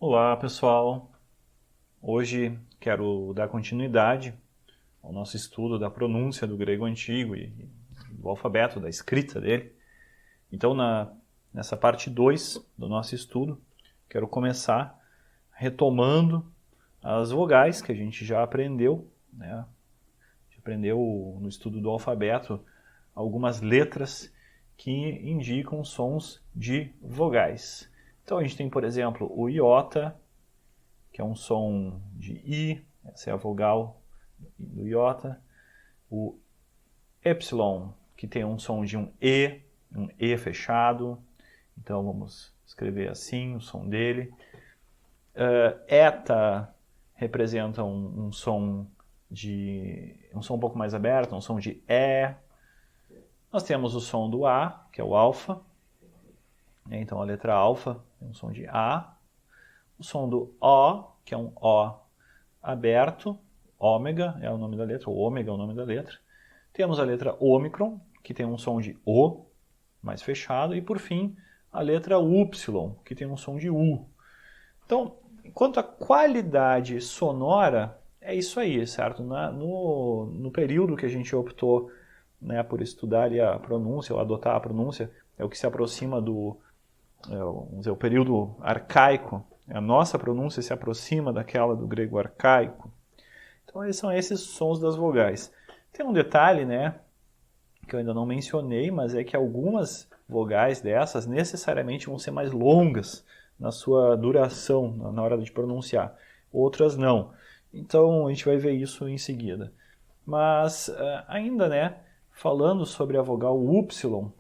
Olá, pessoal. Hoje quero dar continuidade ao nosso estudo da pronúncia do grego antigo e do alfabeto, da escrita dele. Então, nessa parte 2 do nosso estudo, quero começar retomando as vogais que a gente já aprendeu, né? A gente aprendeu no estudo do alfabeto algumas letras que indicam sons de vogais. Então a gente tem, por exemplo, o iota, que é um som de I, essa é a vogal do iota. O epsilon, que tem um som de um E fechado. Então vamos escrever assim o som dele. Eta representa um som um pouco mais aberto, um som de E. Nós temos o som do A, que é o alfa. Então a letra alfa tem um som de A. O som do O, que é um O aberto. Ômega é o nome da letra, ou ômega é o nome da letra. Temos a letra ômicron, que tem um som de O, mais fechado. E por fim, a letra Y, que tem um som de U. Então, quanto à qualidade sonora, é isso aí, certo? No período que a gente optou, né, por estudar ali a pronúncia, ou adotar a pronúncia, é o que se aproxima vamos dizer, o período arcaico. A nossa pronúncia se aproxima daquela do grego arcaico. Então, são esses sons das vogais. Tem um detalhe, né, que eu ainda não mencionei, mas é que algumas vogais dessas necessariamente vão ser mais longas na sua duração, na hora de pronunciar. Outras não. Então, a gente vai ver isso em seguida. Mas, ainda, né, falando sobre a vogal Y,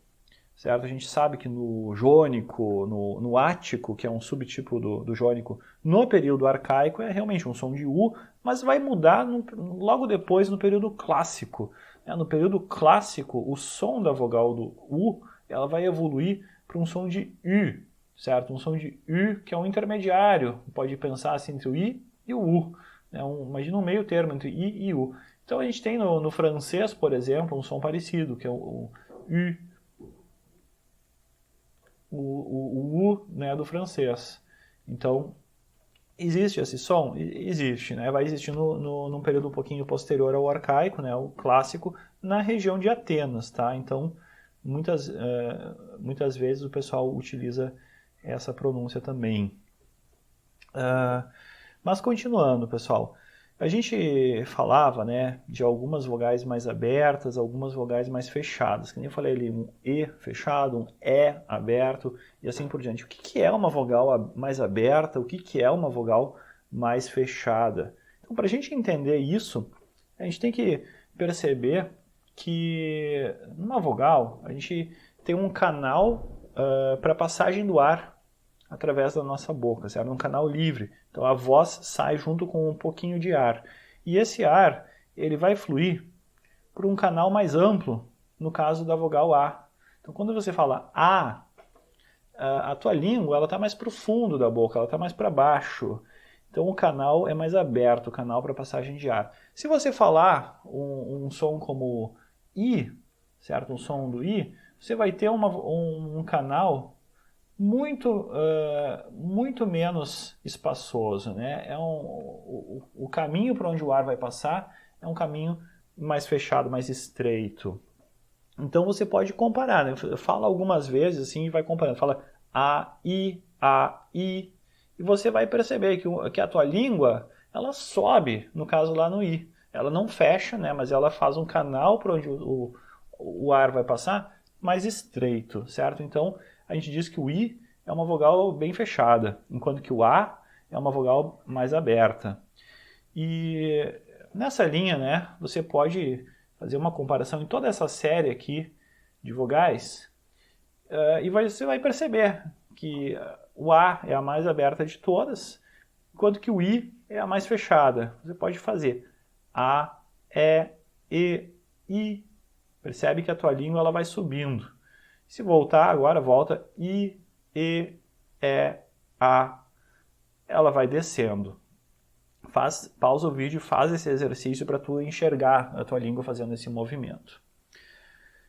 certo? A gente sabe que no jônico, no ático, que é um subtipo do jônico, no período arcaico é realmente um som de U, mas vai mudar logo depois no período clássico. No período clássico, o som da vogal do U ela vai evoluir para um som de U, certo? Um som de U que é um intermediário, pode pensar assim entre o I e o U. Imagina um meio termo entre I e U. Então a gente tem no francês, por exemplo, um som parecido, que é o U. O U, né, do francês. Então, existe esse som? Existe, né? Vai existir num período um pouquinho posterior ao arcaico, né, o clássico, na região de Atenas, tá? Então, muitas vezes o pessoal utiliza essa pronúncia também. Mas continuando, pessoal, a gente falava, né, de algumas vogais mais abertas, algumas vogais mais fechadas. Que nem eu falei ali, um E fechado, um E aberto e assim por diante. O que é uma vogal mais aberta? O que é uma vogal mais fechada? Então, para a gente entender isso, a gente tem que perceber que numa vogal a gente tem um canal para passagem do ar através da nossa boca, certo? Um canal livre. Então a voz sai junto com um pouquinho de ar. E esse ar, ele vai fluir por um canal mais amplo, no caso da vogal A. Então quando você fala a tua língua ela está mais para o fundo da boca, ela está mais para baixo. Então o canal é mais aberto, o canal para passagem de ar. Se você falar um som como I, certo? Um som do I, você vai ter um canal muito menos espaçoso, né? O caminho para onde o ar vai passar é um caminho mais fechado, mais estreito. Então você pode comparar, né? Fala algumas vezes assim e vai comparando. Fala a, I, e você vai perceber que a tua língua ela sobe, no caso lá no I. Ela não fecha, né? Mas ela faz um canal para onde o ar vai passar mais estreito, certo? Então a gente diz que o I é uma vogal bem fechada, enquanto que o A é uma vogal mais aberta. E nessa linha, né, você pode fazer uma comparação em toda essa série aqui de vogais e você vai perceber que o A é a mais aberta de todas, enquanto que o I é a mais fechada. Você pode fazer A, E, I. Percebe que a tua língua ela vai subindo. Se voltar agora, volta I, E, A. Ela vai descendo. Pausa o vídeo, faz esse exercício para tu enxergar a tua língua fazendo esse movimento.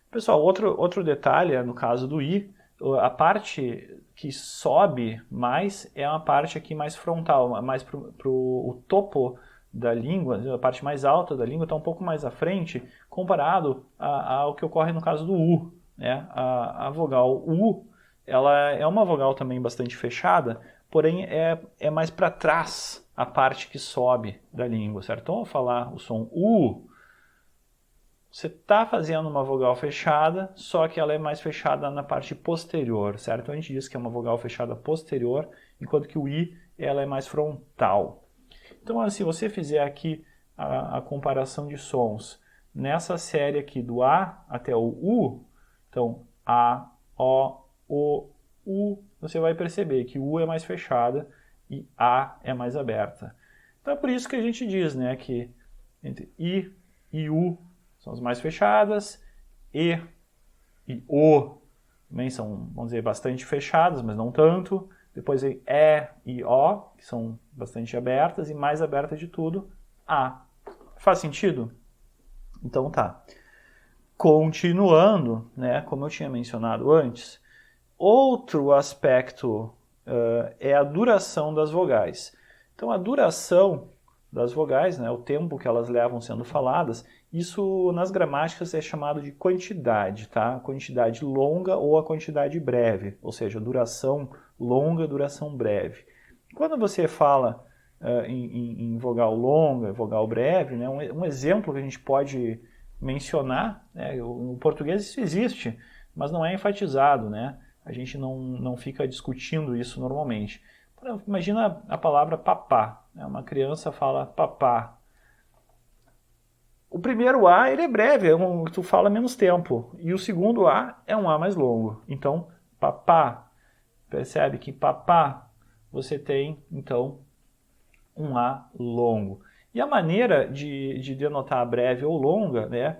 Pessoal, outro detalhe, no caso do I, a parte que sobe mais é uma parte aqui mais frontal, mais o topo da língua, a parte mais alta da língua está um pouco mais à frente comparado ao que ocorre no caso do U. Né? A vogal U, ela é uma vogal também bastante fechada, porém é mais para trás a parte que sobe da língua, certo? Então, ao falar o som U, você está fazendo uma vogal fechada, só que ela é mais fechada na parte posterior, certo? A gente diz que é uma vogal fechada posterior, enquanto que o I ela é mais frontal. Então, se você fizer aqui a comparação de sons nessa série aqui do A até o U, então A, O, U, você vai perceber que U é mais fechada e A é mais aberta. Então é por isso que a gente diz, né, que entre I e U são as mais fechadas, E O também são, vamos dizer, bastante fechadas, mas não tanto. Depois vem E e O, que são bastante abertas, e mais aberta de tudo, A. Faz sentido? Então tá. Continuando, né, como eu tinha mencionado antes, outro aspecto é a duração das vogais. Então a duração das vogais, né, o tempo que elas levam sendo faladas, isso nas gramáticas é chamado de quantidade, tá? Quantidade longa ou a quantidade breve, ou seja, duração longa, duração breve. Quando você fala em vogal longa, vogal breve, né, um exemplo que a gente pode mencionar, né, no português isso existe, mas não é enfatizado, né? A gente não fica discutindo isso normalmente. Imagina a palavra papá. Né? Uma criança fala papá. O primeiro A ele é breve, tu fala menos tempo. E o segundo A é um A mais longo. Então, papá. Percebe que papá você tem, então, um A longo. E a maneira de denotar breve ou longa, né?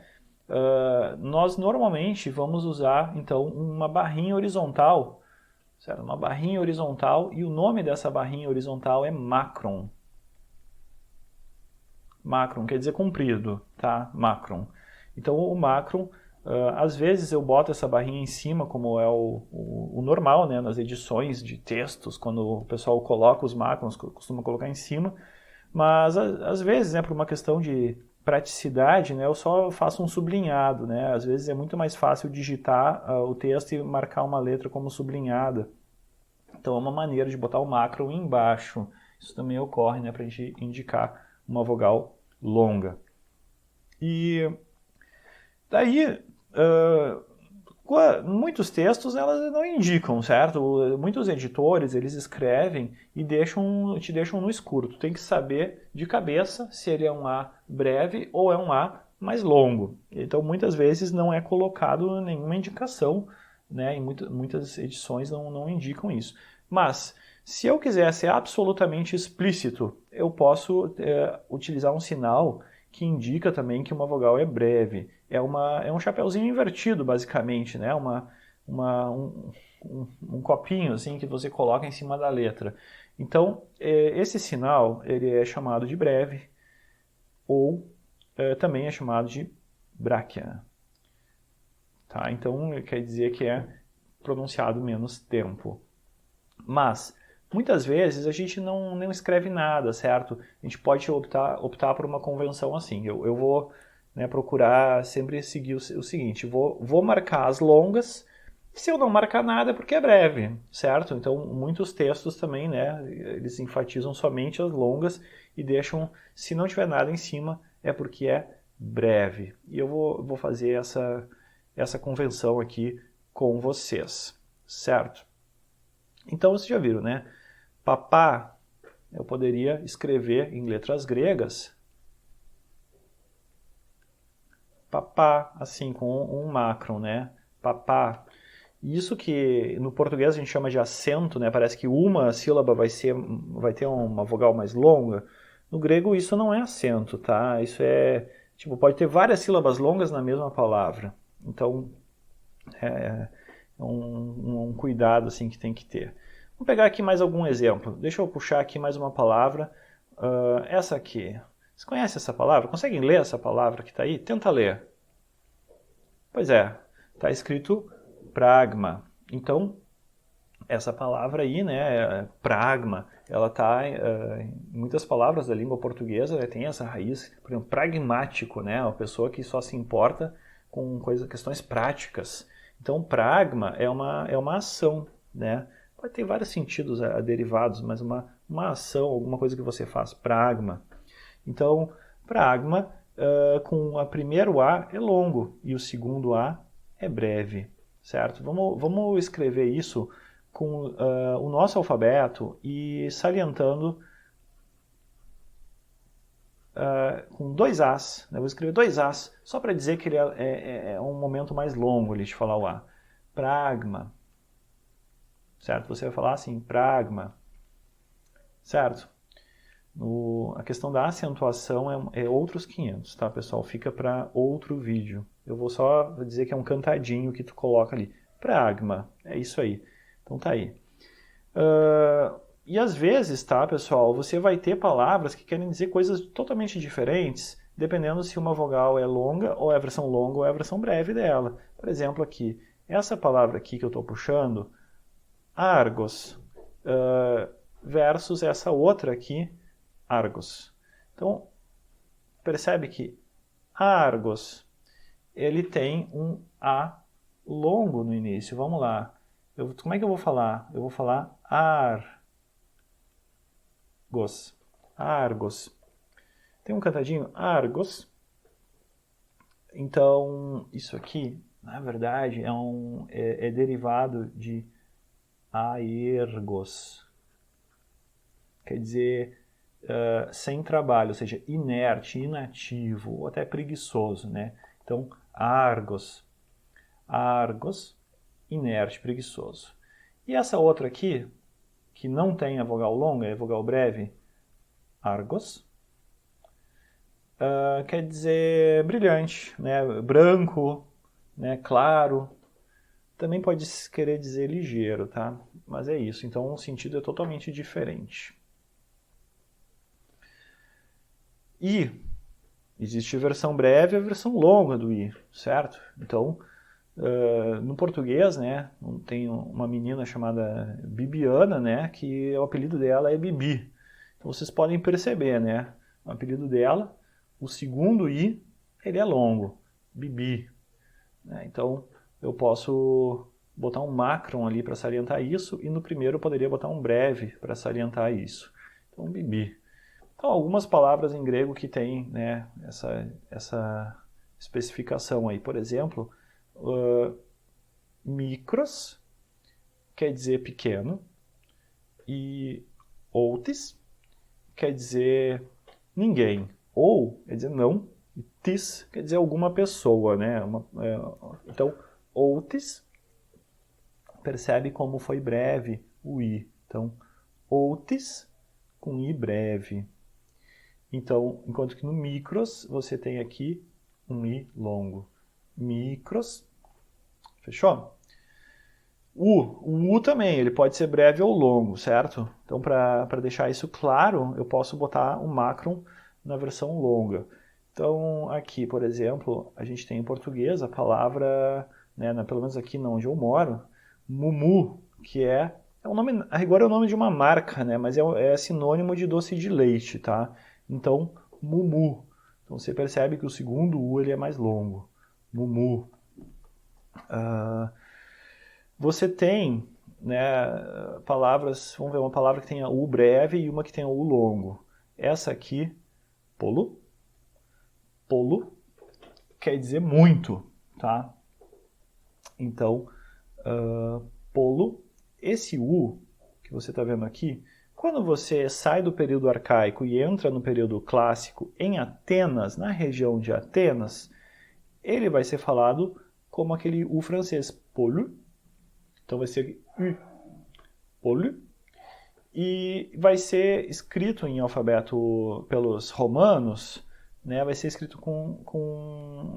Nós normalmente vamos usar, então, uma barrinha horizontal, certo? Uma barrinha horizontal, e o nome dessa barrinha horizontal é macron. Macron quer dizer comprido, tá? Macron. Então o macron, às vezes eu boto essa barrinha em cima, como é o normal, né? Nas edições de textos, quando o pessoal coloca os macrons, costuma colocar em cima, mas às vezes, né, por uma questão de praticidade, né, eu só faço um sublinhado, né? Às vezes é muito mais fácil digitar o texto e marcar uma letra como sublinhada. Então é uma maneira de botar o macron embaixo. Isso também ocorre, né, para a gente indicar uma vogal longa. E daí, muitos textos elas não indicam, certo? Muitos editores, eles escrevem e te deixam no escuro. Tu tem que saber de cabeça se ele é um A breve ou é um A mais longo. Então, muitas vezes não é colocado nenhuma indicação, né? Em muitas edições não indicam isso. Mas, se eu quiser ser absolutamente explícito, eu posso utilizar um sinal que indica também que uma vogal é breve. É um chapeuzinho invertido, basicamente, né? Um copinho assim, que você coloca em cima da letra. Então, esse sinal ele é chamado de breve ou também é chamado de bráquia. Tá? Então, quer dizer que é pronunciado menos tempo. Mas, muitas vezes a gente não escreve nada, certo? A gente pode optar por uma convenção assim. Eu vou, né, procurar sempre seguir o seguinte, vou marcar as longas. Se eu não marcar nada é porque é breve, certo? Então, muitos textos também, né, eles enfatizam somente as longas e deixam, se não tiver nada em cima, é porque é breve. E eu vou fazer essa convenção aqui com vocês, certo? Então, vocês já viram, né? Papá, eu poderia escrever em letras gregas. Papá, assim, com um macron, né? Papá. Isso que no português a gente chama de acento, né? Parece que uma sílaba vai ter uma vogal mais longa. No grego isso não é acento, tá? Isso pode ter várias sílabas longas na mesma palavra. Então, é um cuidado assim que tem que ter. Vamos pegar aqui mais algum exemplo. Deixa eu puxar aqui mais uma palavra. Essa aqui. Você conhece essa palavra? Conseguem ler essa palavra que está aí? Tenta ler. Pois é, está escrito pragma. Então, essa palavra aí, né, pragma, ela está em muitas palavras da língua portuguesa, né, tem essa raiz, por exemplo, pragmático, né, uma pessoa que só se importa com questões práticas. Então, pragma é uma ação, né, pode ter vários sentidos derivados, mas uma ação, alguma coisa que você faz, pragma. Então, pragma, com o primeiro A é longo e o segundo A é breve, certo? Vamos escrever isso com o nosso alfabeto e salientando com 2 As. Né? Eu vou escrever 2 As, só para dizer que ele é um momento mais longo ali de falar o A. Pragma. Certo? Você vai falar assim, pragma. Certo? A questão da acentuação é outros 500, tá, pessoal? Fica para outro vídeo. Eu vou só dizer que é um cantadinho que tu coloca ali. Pragma. É isso aí. Então tá aí. E às vezes, tá, pessoal, você vai ter palavras que querem dizer coisas totalmente diferentes, dependendo se uma vogal é longa, ou é a versão longa, ou é a versão breve dela. Por exemplo, aqui, essa palavra aqui que eu estou puxando, argos, versus essa outra aqui, argos. Então, percebe que argos, ele tem um A longo no início. Vamos lá. Como é que eu vou falar? Eu vou falar argos. Argos. Tem um cantadinho, argos. Então, isso aqui, na verdade, é derivado de aergos. Quer dizer, sem trabalho, ou seja, inerte, inativo, ou até preguiçoso, né? Então, argos. Argos, inerte, preguiçoso. E essa outra aqui, que não tem a vogal longa, é a vogal breve, argos, quer dizer brilhante, né? Branco, né? Claro. Também pode querer dizer ligeiro, tá? Mas é isso, então o sentido é totalmente diferente. I. Existe a versão breve e a versão longa do I, certo? Então, no português, né, tem uma menina chamada Bibiana, né, que o apelido dela é Bibi. Então vocês podem perceber, né, o apelido dela, o segundo I, ele é longo, Bibi. Né? Então eu posso botar um macron ali para salientar isso, e no primeiro eu poderia botar um breve para salientar isso. Então, Bibi. Então, algumas palavras em grego que têm, né, essa especificação aí. Por exemplo, micros quer dizer pequeno e outis quer dizer ninguém. Ou quer dizer não, e tis quer dizer alguma pessoa, né? Então, outis, percebe como foi breve o i. Então, outis com i breve. Então, enquanto que no micros, você tem aqui um i longo. Micros. Fechou? O U também, ele pode ser breve ou longo, certo? Então, para deixar isso claro, eu posso botar um macron na versão longa. Então, aqui, por exemplo, a gente tem em português a palavra, né, pelo menos aqui onde eu moro, mumu, que é um nome, a rigor é o nome de uma marca, né, mas é sinônimo de doce de leite, tá? Então, mumu. Então, você percebe que o segundo U ele é mais longo. Mumu. Você tem, né, palavras, vamos ver, uma palavra que tenha U breve e uma que tenha U longo. Essa aqui, polo. Polo quer dizer muito, tá? Então, polo, esse U que você está vendo aqui, quando você sai do período arcaico e entra no período clássico em Atenas, na região de Atenas, ele vai ser falado como aquele U francês, polo. Então vai ser U, polo. E vai ser escrito em alfabeto pelos romanos, né? Vai ser escrito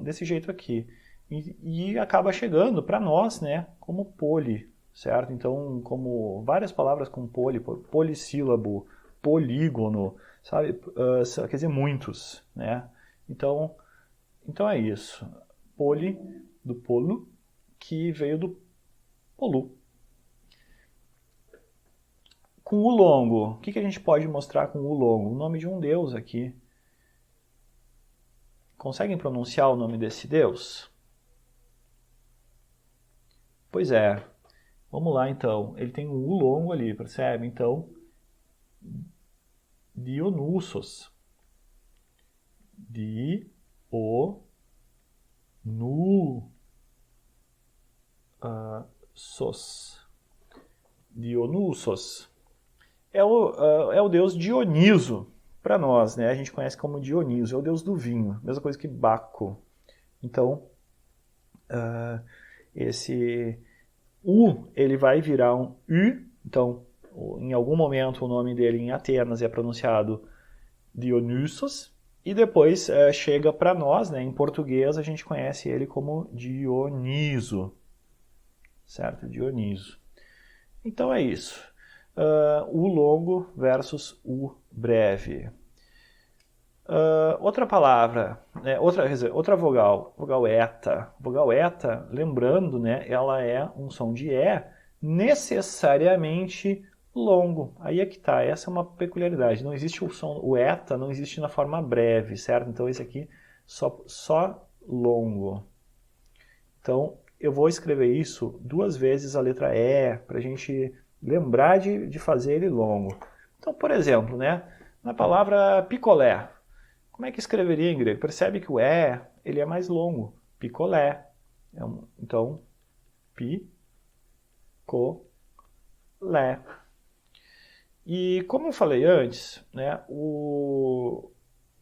desse jeito aqui. E acaba chegando para nós, né, como poli. Certo? Então, como várias palavras com polissílabo, polígono, sabe? Quer dizer, muitos, né? Então é isso. Poli, do polo, que veio do polu, Com U longo, o que a gente pode mostrar com U longo? O nome de um deus aqui. Conseguem pronunciar o nome desse deus? Pois é. Vamos lá, então. Ele tem um U longo ali, percebe? Então, Dionysos. Dionysos. É o deus Dioniso para nós, né? A gente conhece como Dioniso, é o deus do vinho, mesma coisa que Baco. Então, esse U, ele vai virar um U, então, em algum momento o nome dele em Atenas é pronunciado Dionysos, e depois chega para nós, né? Em português a gente conhece ele como Dioniso, certo? Dioniso. Então é isso. U longo versus U breve. Outra palavra, né, outra vogal, vogal eta. Vogal eta, lembrando, né, ela é um som de E necessariamente longo. Aí é que tá, essa é uma peculiaridade. Não existe o eta, não existe na forma breve, certo? Então esse aqui só longo. Então eu vou escrever isso 2 vezes a letra E, para a gente lembrar de fazer ele longo. Então, por exemplo, né, na palavra picolé, como é que escreveria em grego? Percebe que o E ele é mais longo, picolé. Então, picolé. E como eu falei antes, né,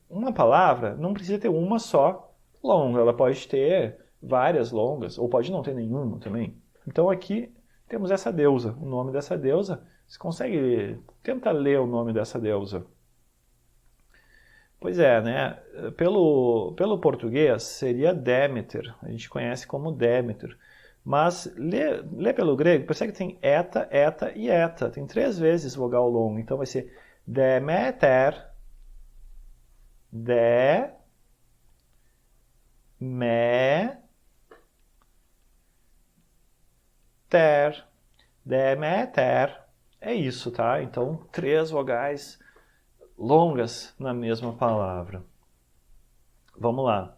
uma palavra não precisa ter uma só longa, ela pode ter várias longas, ou pode não ter nenhuma também. Então aqui temos essa deusa, o nome dessa deusa. Você consegue tentar ler o nome dessa deusa? Pois é, né? Pelo português seria Deméter, a gente conhece como Deméter. Mas lê pelo grego, percebe que tem eta, eta e eta. Tem 3 vezes vogal longo, então vai ser Deméter, Deméter. É isso, tá? Então, 3 vogais longas na mesma palavra. Vamos lá.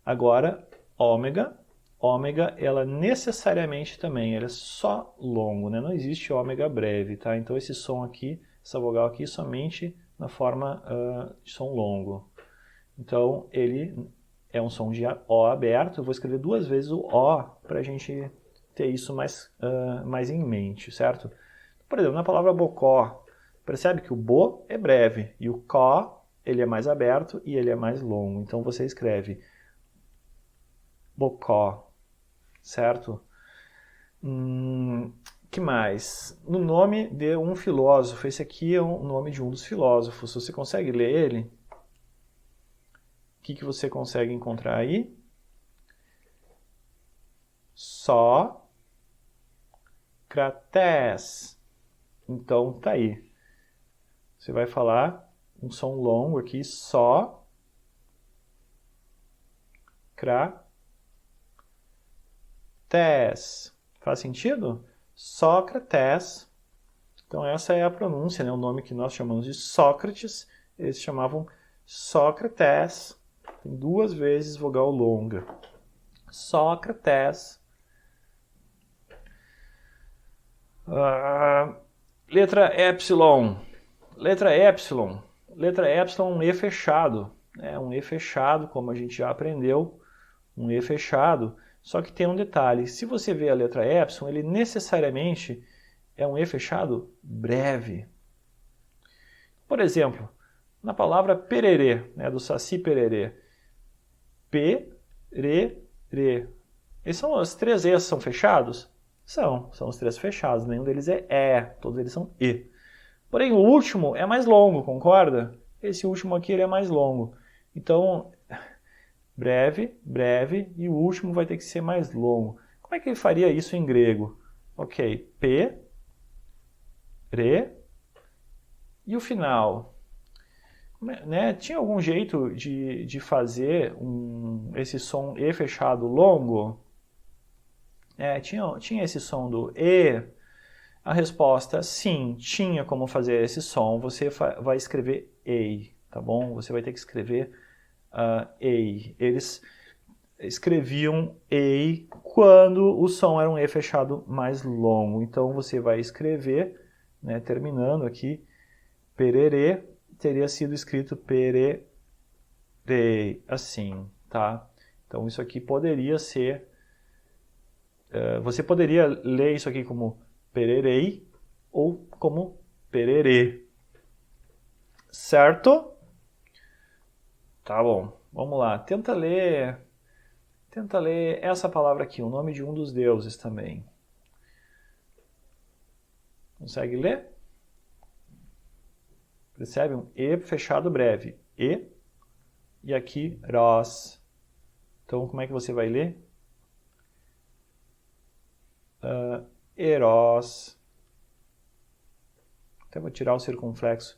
Agora, ômega. Ômega, ela necessariamente também, ela é só longo, né? Não existe ômega breve, tá? Então, esse som aqui, essa vogal aqui, somente na forma de som longo. Então, ele é um som de O aberto. Eu vou escrever 2 vezes o O para a gente ter isso mais em mente, certo? Por exemplo, na palavra bocó, percebe que o bo é breve e o có, ele é mais aberto e ele é mais longo. Então, você escreve bocó, certo? Que mais? No nome de um filósofo, esse aqui é o nome de um dos filósofos. Você consegue ler ele? O que você consegue encontrar aí? Sócrates. Então, tá aí. Você vai falar um som longo aqui, Sócrates. Faz sentido? Sócrates. Então essa é a pronúncia, né? O nome que nós chamamos de Sócrates, eles chamavam Sócrates. Tem 2 vezes vogal longa. Sócrates. Letra epsilon. Letra epsilon. Letra epsilon, um E fechado. Um E fechado, como a gente já aprendeu. Um E fechado. Só que tem um detalhe. Se você vê a letra epsilon, ele necessariamente é um E fechado breve. Por exemplo, na palavra pererê, né, do Saci Pererê. Pererê. Os 3 E's são fechados? São os 3 fechados. Nenhum deles é E, todos eles são E. Porém, o último é mais longo, concorda? Esse último aqui ele é mais longo. Então, breve, breve, e o último vai ter que ser mais longo. Como é que ele faria isso em grego? Ok, P, Re, e o final? Né? Tinha algum jeito de fazer esse som E fechado longo? Tinha esse som do E. A resposta, sim, tinha como fazer esse som. Você vai escrever ei, tá bom? Você vai ter que escrever ei. Eles escreviam ei quando o som era um E fechado mais longo. Então você vai escrever, né, terminando aqui, pererê, teria sido escrito pererê, assim, tá? Então isso aqui poderia ser... você poderia ler isso aqui como pererei ou como pererê. Certo? Tá bom. Vamos lá. Tenta ler essa palavra aqui, o nome de um dos deuses também. Consegue ler? Percebe? Um E fechado breve. E aqui, Ros. Então, como é que você vai ler? Eros. Até vou tirar o circunflexo.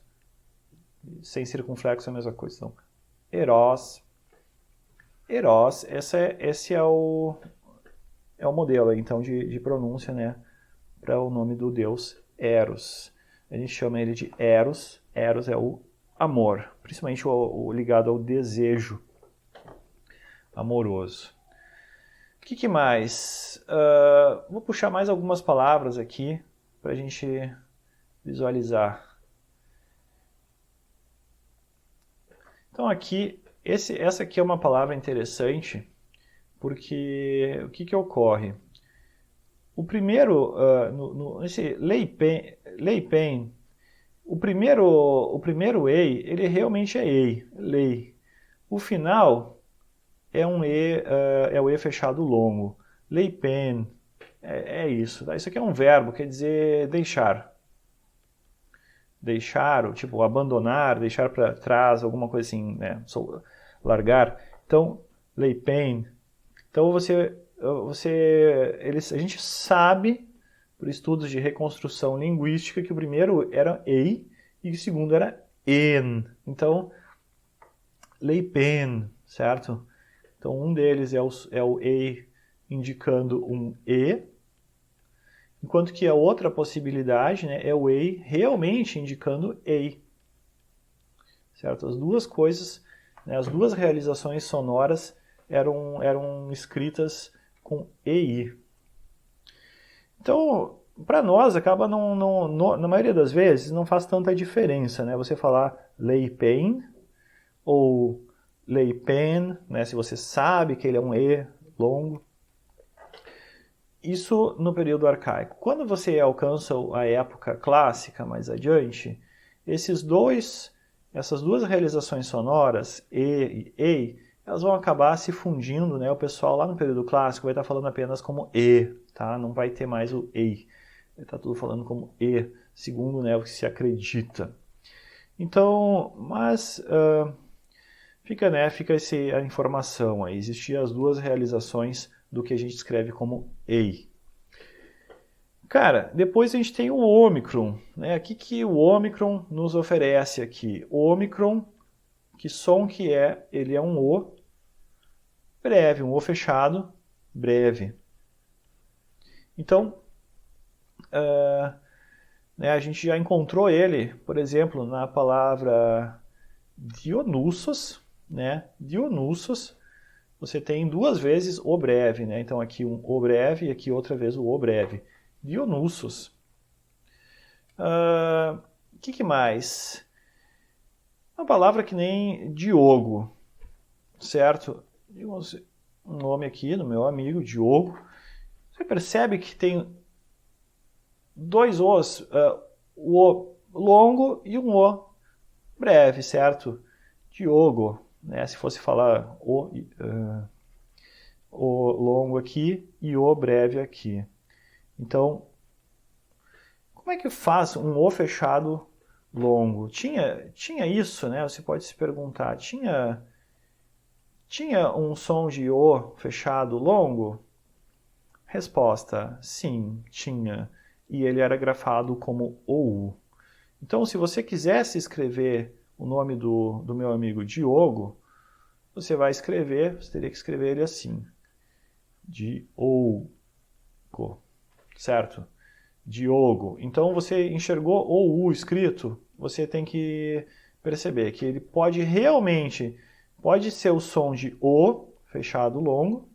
Sem circunflexo é a mesma coisa. Então, Eros. Eros, esse é o modelo então de pronúncia, né, para o nome do deus Eros. A gente chama ele de Eros. Eros é o amor, principalmente o ligado ao desejo amoroso. O que mais? Vou puxar mais algumas palavras aqui para a gente visualizar. Então aqui, essa aqui é uma palavra interessante, porque o que ocorre? O primeiro, esse leipen, o primeiro ei, ele realmente é ei, lei. O final é um e, é o e fechado longo. Leipen, é isso. Tá? Isso aqui é um verbo, quer dizer deixar. Deixar, tipo abandonar, deixar para trás, alguma coisa assim, né? Largar. Então, leipen. Então a gente sabe, por estudos de reconstrução linguística, que o primeiro era ei e o segundo era en. Então, leipen, certo? Então, um deles é o ei indicando um e, enquanto que a outra possibilidade, né, é o ei realmente indicando ei. Certo? As duas coisas, né, as duas realizações sonoras eram escritas com EI. Então, para nós, acaba na maioria das vezes, não faz tanta diferença, né? Você falar leipen ou leipen, né? Se você sabe que ele é um E longo. Isso no período arcaico. Quando você alcança a época clássica, mais adiante, essas duas realizações sonoras, E e EI, elas vão acabar se fundindo, né? O pessoal lá no período clássico vai estar falando apenas como E, tá? Não vai ter mais o EI. Vai estar tudo falando como E, segundo, né, o que se acredita. Então, mas fica a informação aí. Existiam as duas realizações do que a gente escreve como EI. Cara, depois a gente tem o Ômicron, né? O que o Ômicron nos oferece aqui? O Ômicron, que som que é? Ele é um O breve, um O fechado, breve. Então, né, a gente já encontrou ele, por exemplo, na palavra Dionysos, né? Dionysos, você tem duas vezes o breve, né? Então aqui um o breve e aqui outra vez o breve. Dionysos. Que mais? Uma palavra que nem Diogo, certo? Um nome aqui do meu amigo, Diogo. Você percebe que tem dois Os, o longo e um O breve, certo? Diogo, né? Se fosse falar o longo aqui e o breve aqui. Então, como é que faz um O fechado longo? Tinha isso, né? Você pode se perguntar, tinha um som de O fechado longo? Resposta, sim, tinha. E ele era grafado como OU. Então, se você quisesse escrever o nome do meu amigo Diogo, você teria que escrever ele assim. Diogo. Certo? Diogo. Então você enxergou o U escrito, você tem que perceber que ele pode realmente, pode ser o som de O, fechado longo,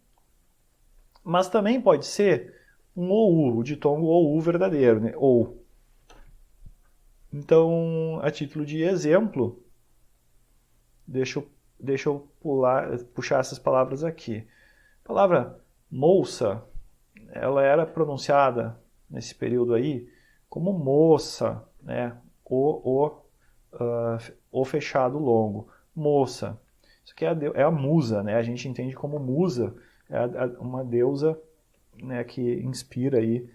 mas também pode ser um OU, o ditongo OU verdadeiro, né? Ou. Então, a título de exemplo, deixa eu puxar essas palavras aqui. A palavra moça, ela era pronunciada nesse período aí como moça, né? O fechado longo, moça. Isso aqui é a musa, né? A gente entende como musa, uma deusa, né, que inspira aí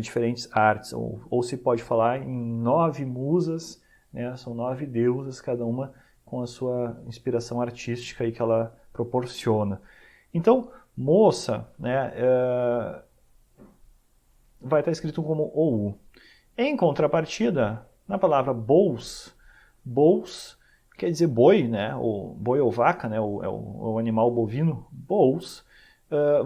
diferentes artes, ou se pode falar em 9 musas, né? São 9 deusas, cada uma com a sua inspiração artística aí que ela proporciona. Então, moça, né, vai estar escrito como OU. Em contrapartida, na palavra bous quer dizer boi, né, ou boi ou vaca, né, o animal bovino, bous,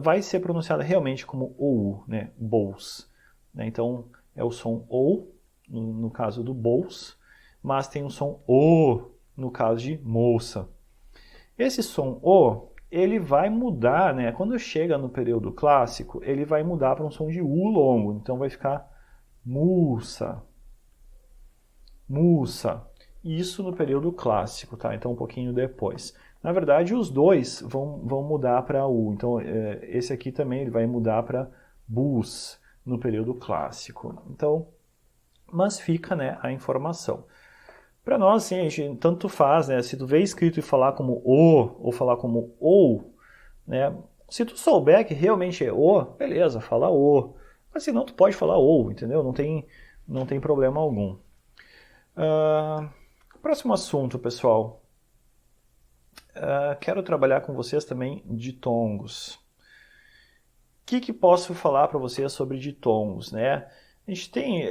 vai ser pronunciada realmente como OU, né, bous. Né, então, é o som OU, no caso do bous, mas tem um som O, no caso de moça. Esse som O, ele vai mudar, né? Quando chega no período clássico, ele vai mudar para um som de U longo. Então vai ficar musa. Musa. Isso no período clássico, tá? Então um pouquinho depois. Na verdade, os dois vão mudar para U. Então esse aqui também ele vai mudar para bus no período clássico. Então, mas fica, né, a informação. Para nós, assim, a gente tanto faz, né? Se tu vê escrito e falar como o ou falar como ou, né? Se tu souber que realmente é o, beleza, fala o. Mas se não, tu pode falar ou, entendeu? Não tem problema algum. Próximo assunto, pessoal. Quero trabalhar com vocês também ditongos. O que posso falar para vocês sobre ditongos, né? A gente tem...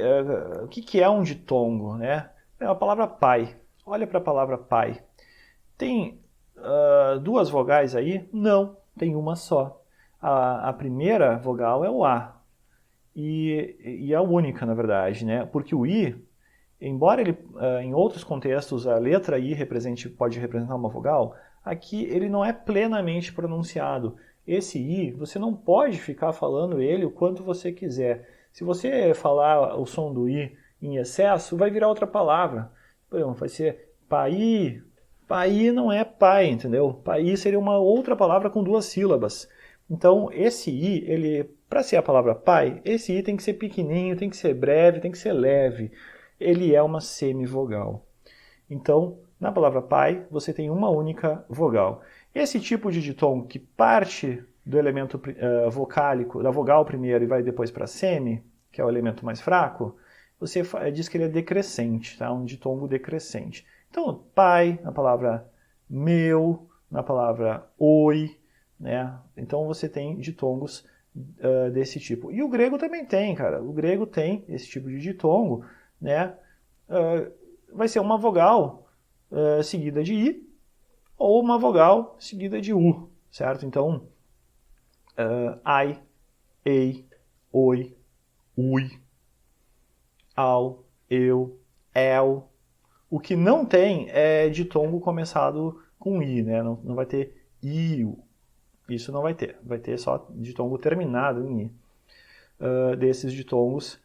o que é um ditongo, né? É a palavra pai. Olha para a palavra pai. Tem duas vogais aí? Não, tem uma só. A primeira vogal é o A. E a única, na verdade, né? Porque o I, embora ele, em outros contextos, a letra I pode representar uma vogal, aqui ele não é plenamente pronunciado. Esse I, você não pode ficar falando ele o quanto você quiser. Se você falar o som do I em excesso, vai virar outra palavra. Por exemplo, vai ser pai. Pai não é pai, entendeu? Pai seria uma outra palavra com 2 sílabas. Então, esse I, para ser a palavra pai, esse I tem que ser pequenininho, tem que ser breve, tem que ser leve. Ele é uma semivogal. Então, na palavra pai, você tem uma única vogal. Esse tipo de ditongo que parte do elemento vocálico, da vogal primeiro e vai depois para a semi, que é o elemento mais fraco, você diz que ele é decrescente, tá? Um ditongo decrescente. Então, pai, na palavra meu, na palavra oi, né? Então você tem ditongos desse tipo. E o grego também tem, cara. O grego tem esse tipo de ditongo, né? Vai ser uma vogal seguida de i ou uma vogal seguida de u, certo? Então, ai, ei, oi, ui, ao, eu, el. O que não tem é ditongo começado com i, né? Não vai ter iu. Isso não vai ter. Vai ter só ditongo terminado em i. Desses ditongos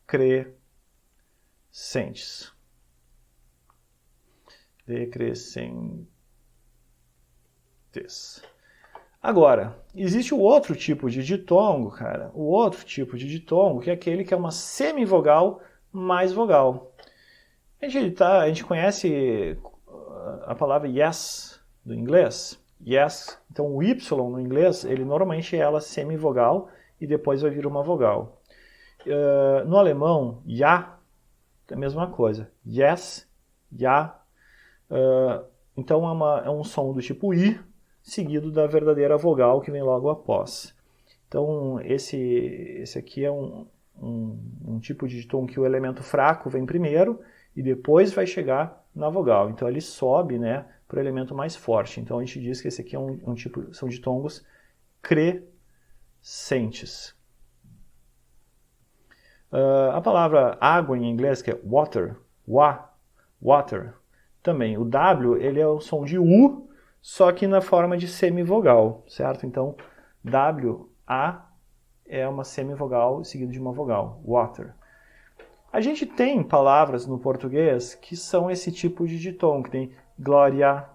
decrescentes. Decrescentes. Agora, existe o outro tipo de ditongo, cara. O outro tipo de ditongo, que é aquele que é uma semivogal mais vogal. A gente conhece a palavra yes do inglês. Yes. Então o Y no inglês, ele normalmente é ela semivogal e depois vai vir uma vogal. No alemão, ja, é a mesma coisa. Yes, ja. Então é um som do tipo I, seguido da verdadeira vogal que vem logo após. Então esse aqui é um tipo de tom que o elemento fraco vem primeiro e depois vai chegar na vogal. Então ele sobe, né, para o elemento mais forte. Então a gente diz que esse aqui é um tipo, são ditongos crescentes. A palavra água em inglês, que é water, water, também. O W, ele é o som de U, só que na forma de semivogal, certo? Então, W, A, é uma semivogal seguida de uma vogal, water. A gente tem palavras no português que são esse tipo de ditongo, que tem glória,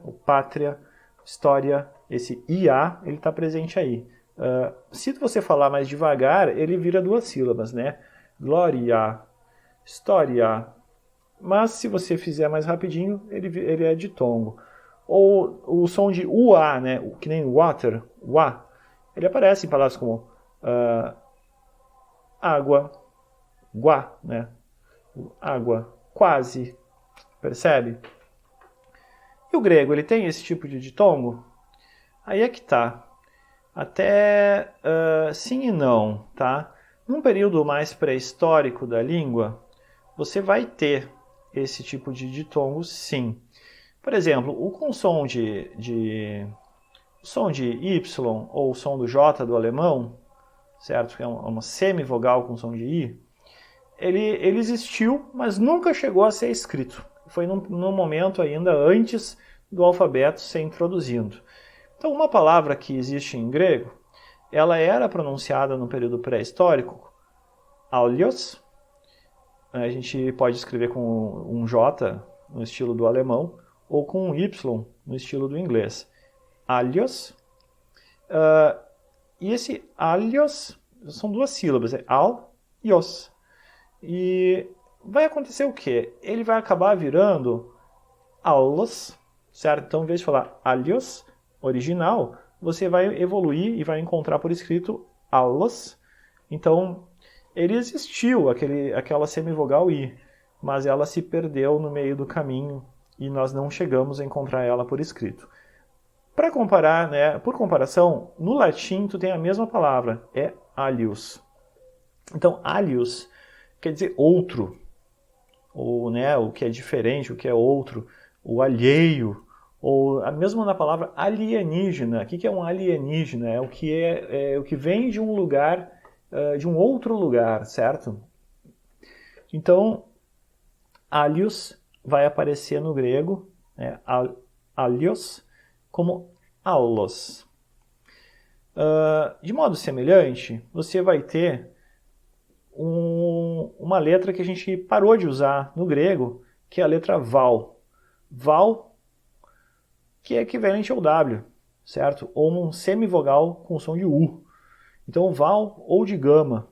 ou pátria, história, esse IA, ele está presente aí. Se você falar mais devagar, ele vira 2 sílabas, né? Glória, história. Mas se você fizer mais rapidinho, ele é ditongo. Ou o som de UA, né? Que nem water, UA, ele aparece em palavras como água, guá, né? Água, quase, percebe? E o grego, ele tem esse tipo de ditongo? Aí é que tá. Até sim e não, tá? Num período mais pré-histórico da língua, você vai ter esse tipo de ditongo, sim. Por exemplo, o com som de Y ou o som do J do alemão, certo? Que é uma semivogal com som de I, ele existiu, mas nunca chegou a ser escrito. Foi num momento ainda antes do alfabeto ser introduzido. Então, uma palavra que existe em grego, ela era pronunciada no período pré-histórico, allios. A gente pode escrever com um J no estilo do alemão, ou com um Y no estilo do inglês. Allios. E esse allios são 2 sílabas, é al-ios. E vai acontecer o quê? Ele vai acabar virando aulos, certo? Então, em vez de falar allios, original, você vai evoluir e vai encontrar por escrito aulos. Então, ele existiu, aquela semivogal I, mas ela se perdeu no meio do caminho e nós não chegamos a encontrar ela por escrito. Para comparar, né, por comparação, no latim tu tem a mesma palavra, é alius. Então, alius quer dizer outro, ou né, o que é diferente, o que é outro, o alheio, ou mesmo na palavra alienígena. O que é um alienígena? É o que vem de um lugar, de um outro lugar, certo? Então, alius vai aparecer no grego, né, alios, como aulos. De modo semelhante, você vai ter uma letra que a gente parou de usar no grego, que é a letra val. Val, que é equivalente ao W, certo? Ou um semivogal com som de U. Então, val ou de gama.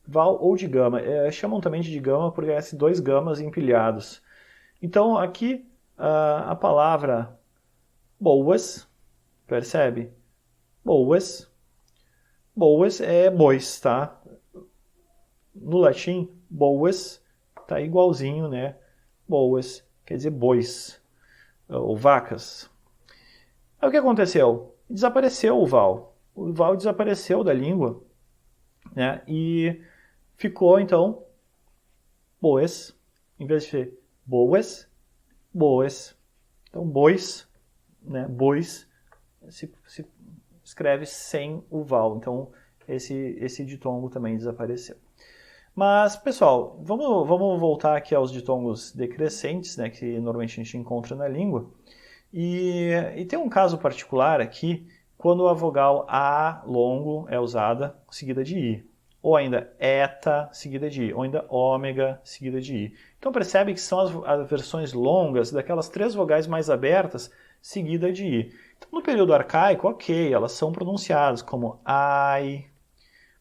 Val ou de gama. Chamam também de gama porque é 2 gamas empilhados. Então, aqui a palavra boas, percebe? Boas. Boas é bois, tá? No latim, boas tá igualzinho, né? Boas quer dizer bois, ou vacas. Aí o que aconteceu? Desapareceu o val. O val desapareceu da língua, né? E ficou, então, boas, em vez de ser boas, boas. Então, bois, né? Bois se escreve sem o val. Então, esse ditongo também desapareceu. Mas, pessoal, vamos voltar aqui aos ditongos decrescentes, né, que normalmente a gente encontra na língua. E tem um caso particular aqui, quando a vogal A longo é usada seguida de I. Ou ainda eta seguida de I, ou ainda ômega seguida de I. Então percebe que são as versões longas daquelas 3 vogais mais abertas seguida de I. Então no período arcaico, ok, elas são pronunciadas como ai,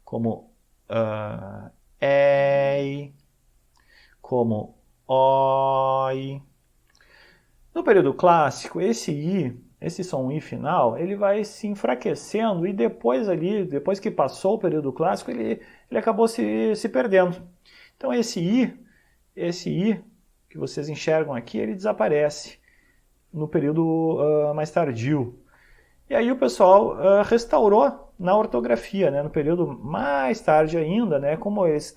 como ei, como oi. No período clássico, esse I, esse som I final, ele vai se enfraquecendo e depois que passou o período clássico, ele acabou se perdendo. Então esse I que vocês enxergam aqui, ele desaparece no período mais tardio. E aí o pessoal restaurou na ortografia, né, no período mais tarde ainda, né, como eles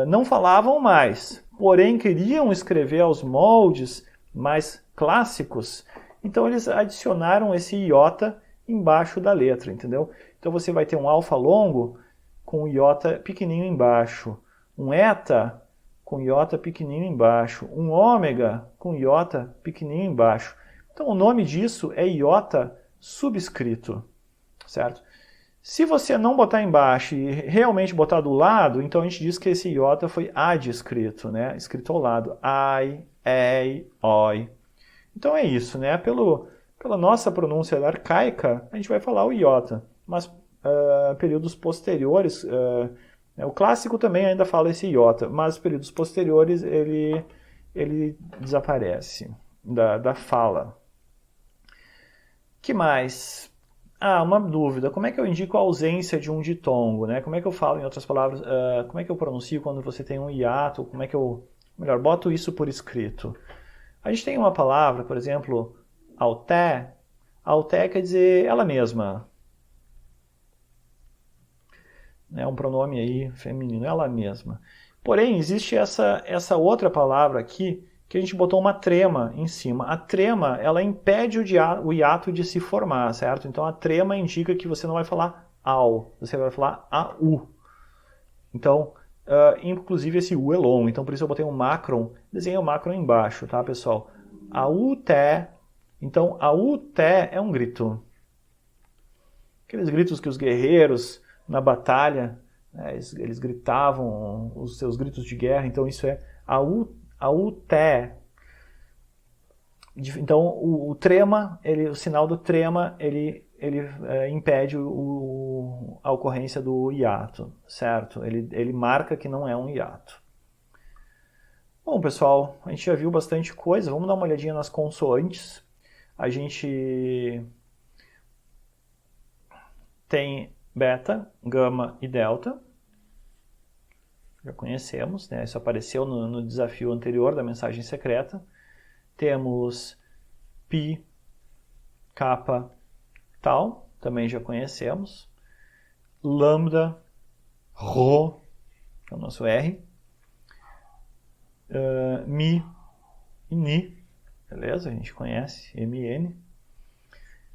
não falavam mais, porém queriam escrever aos moldes mais clássicos, então eles adicionaram esse iota embaixo da letra, entendeu? Então você vai ter um alfa longo com iota pequenininho embaixo, um eta com iota pequenininho embaixo, um ômega com iota pequenininho embaixo. Então o nome disso é iota subscrito, certo? Se você não botar embaixo e realmente botar do lado, então a gente diz que esse iota foi adscrito, né? Escrito ao lado. Ai, ei, oi. Então é isso, né? Pela nossa pronúncia arcaica, a gente vai falar o iota. Mas períodos posteriores, o clássico também ainda fala esse iota, mas períodos posteriores ele desaparece da fala. Que mais? Uma dúvida. Como é que eu indico a ausência de um ditongo, né? Como é que eu falo, em outras palavras, como é que eu pronuncio quando você tem um hiato? Como é que eu, melhor, boto isso por escrito? A gente tem uma palavra, por exemplo, até. Até quer dizer ela mesma. É um pronome aí feminino, ela mesma. Porém, existe essa outra palavra aqui, que a gente botou uma trema em cima. A trema, ela impede o hiato de se formar, certo? Então a trema indica que você não vai falar au, você vai falar au. Então, inclusive esse u é longo, então por isso eu botei um macron, desenhei o macron embaixo, tá, pessoal? Auté, então auté é um grito. Aqueles gritos que os guerreiros na batalha, né, eles gritavam os seus gritos de guerra, então isso é auté. Então o trema, o sinal do trema, ele impede a ocorrência do hiato, certo? Ele marca que não é um hiato. Bom, pessoal, a gente já viu bastante coisa, vamos dar uma olhadinha nas consoantes. A gente tem beta, gama e delta. Já conhecemos, né? Isso apareceu no desafio anterior da mensagem secreta. Temos pi, kappa, tal, também já conhecemos. Lambda, rho, que é o nosso R. Mi e ni, beleza? A gente conhece, mn.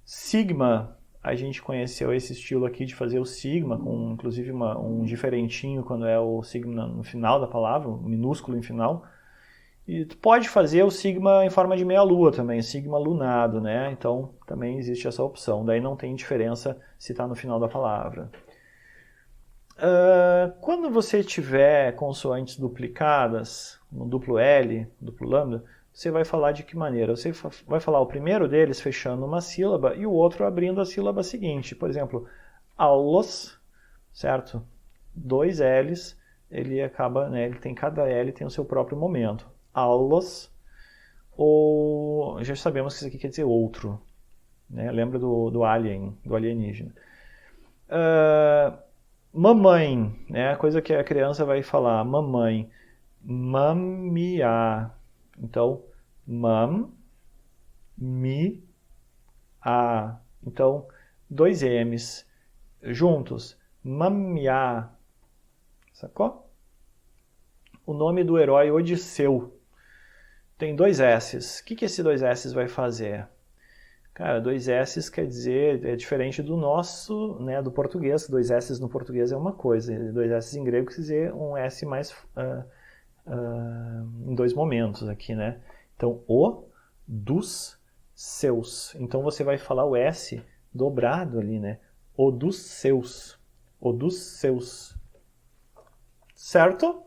Sigma, a gente conheceu esse estilo aqui de fazer o sigma, com inclusive um diferentinho quando é o sigma no final da palavra, um minúsculo em final. E tu pode fazer o sigma em forma de meia-lua também, sigma lunado, né? Então também existe essa opção. Daí não tem diferença se está no final da palavra. Quando você tiver consoantes duplicadas, no duplo L, duplo lambda, você vai falar de que maneira? Você vai falar o primeiro deles fechando uma sílaba e o outro abrindo a sílaba seguinte. Por exemplo, aulos, certo? 2 L's, ele acaba, né, cada L tem o seu próprio momento. Aulos, ou já sabemos que isso aqui quer dizer outro, né? Lembra do alien, do alienígena. Mamãe, né? A coisa que a criança vai falar, mamãe, mamia. Então, mam, mi, a. Então, 2 M's juntos, mamia. Sacou? O nome do herói Odisseu tem 2 S's. O que esse 2 S's vai fazer? Cara, 2 S's quer dizer, é diferente do nosso, né, do português. 2 S's no português é uma coisa, 2 S's em grego quer dizer um S mais em 2 momentos aqui, né? Então, o dos seus. Então você vai falar o S dobrado ali, né? O dos seus. O dos seus. Certo?